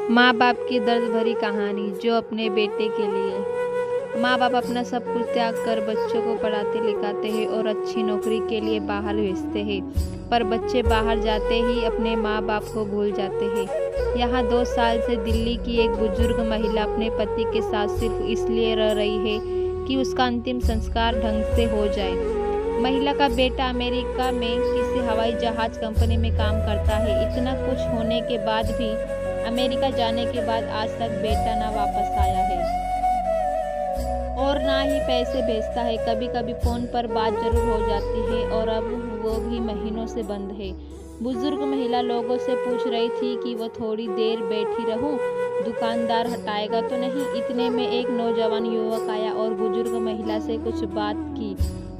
माँ बाप की दर्द भरी कहानी जो अपने बेटे के लिए। माँ बाप अपना सब कुछ त्याग कर बच्चों को पढ़ाते लिखाते हैं और अच्छी नौकरी के लिए बाहर भेजते हैं, पर बच्चे बाहर जाते ही अपने माँ बाप को भूल जाते हैं। यहाँ 2 साल से दिल्ली की एक बुजुर्ग महिला अपने पति के साथ सिर्फ इसलिए रह रही है कि उसका अंतिम संस्कार ढंग से हो जाए। महिला का बेटा अमेरिका में किसी हवाई जहाज कंपनी में काम करता है। इतना कुछ होने के बाद भी अमेरिका जाने के बाद आज तक बेटा ना वापस आया है और ना ही पैसे भेजता है। कभी कभी फोन पर बात जरूर हो जाती है और अब वो भी महीनों से बंद है। बुजुर्ग महिला लोगों से पूछ रही थी कि वो थोड़ी देर बैठी रहूं, दुकानदार हटाएगा तो नहीं। इतने में एक नौजवान युवक आया और बुजुर्ग महिला से कुछ बात की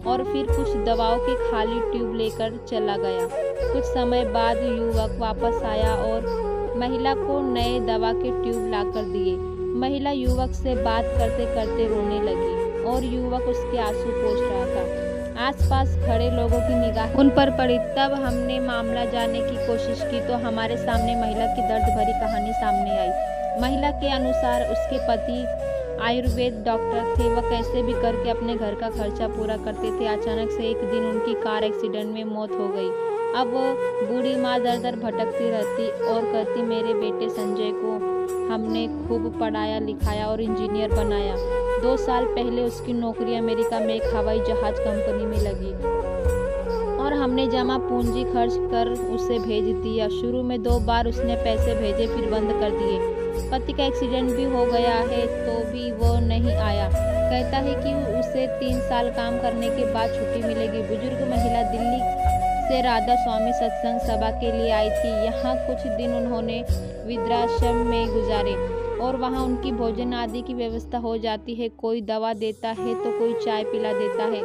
और फिर कुछ दवाओं के खाली ट्यूब लेकर चला गया। कुछ समय बाद युवक वापस आया और महिला को नए दवा के ट्यूब लाकर दिए। महिला युवक से बात करते करते रोने लगी और युवक उसके आंसू पोंछ रहा था। आसपास खड़े लोगों की निगाह उन पर पड़ी। तब हमने मामला जानने की कोशिश की तो हमारे सामने महिला की दर्द भरी कहानी सामने आई। महिला के अनुसार उसके पति आयुर्वेद डॉक्टर थे। वह कैसे भी करके अपने घर का खर्चा पूरा करते थे। अचानक से एक दिन उनकी कार एक्सीडेंट में मौत हो गई। अब बूढ़ी माँ दर दर भटकती रहती और कहती, मेरे बेटे संजय को हमने खूब पढ़ाया लिखाया और इंजीनियर बनाया। 2 साल पहले उसकी नौकरी अमेरिका में एक हवाई जहाज कंपनी में लगी और हमने जमा पूंजी खर्च कर उसे भेज दिया। शुरू में 2 बार उसने पैसे भेजे, फिर बंद कर दिए। पति का एक्सीडेंट भी हो गया है तो भी वो नहीं आया। कहता है कि उसे 3 साल काम करने के बाद छुट्टी मिलेगी। बुजुर्ग महिला दिल्ली से राधा स्वामी सत्संग सभा के लिए आई थी। यहाँ कुछ दिन उन्होंने वृद्धाश्रम में गुजारे और वहाँ उनकी भोजन आदि की व्यवस्था हो जाती है। कोई दवा देता है तो कोई चाय पिला देता है।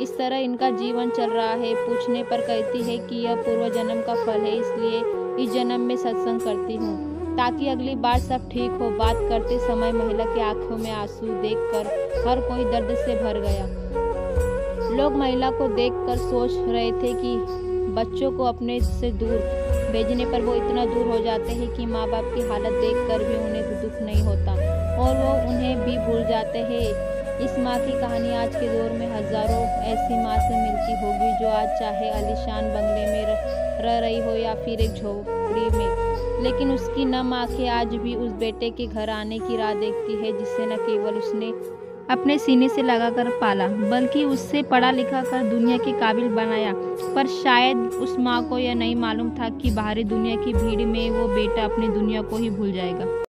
इस तरह इनका जीवन चल रहा है। पूछने पर कहती है कि यह पूर्व जन्म का फल है, इसलिए इस जन्म में सत्संग करती हूँ ताकि अगली बार सब ठीक हो। बात करते समय महिला की आंखों में आंसू देखकर हर कोई दर्द से भर गया। लोग महिला को देखकर सोच रहे थे कि बच्चों को अपने से दूर भेजने पर वो इतना दूर हो जाते हैं कि माँ बाप की हालत देखकर भी उन्हें दुख नहीं होता और वो उन्हें भी भूल जाते हैं। इस माँ की कहानी आज के दौर में हजारों ऐसी माँ से मिलती होगी जो आज चाहे आलीशान बंगले में रह रही हो या फिर एक झोपड़ी में, लेकिन उसकी नम आंखें आज भी उस बेटे के घर आने की राह देखती है जिसे न केवल उसने अपने सीने से लगाकर पाला बल्कि उससे पढ़ा लिखा कर दुनिया के काबिल बनाया। पर शायद उस माँ को यह नहीं मालूम था कि बाहरी दुनिया की भीड़ में वो बेटा अपनी दुनिया को ही भूल जाएगा।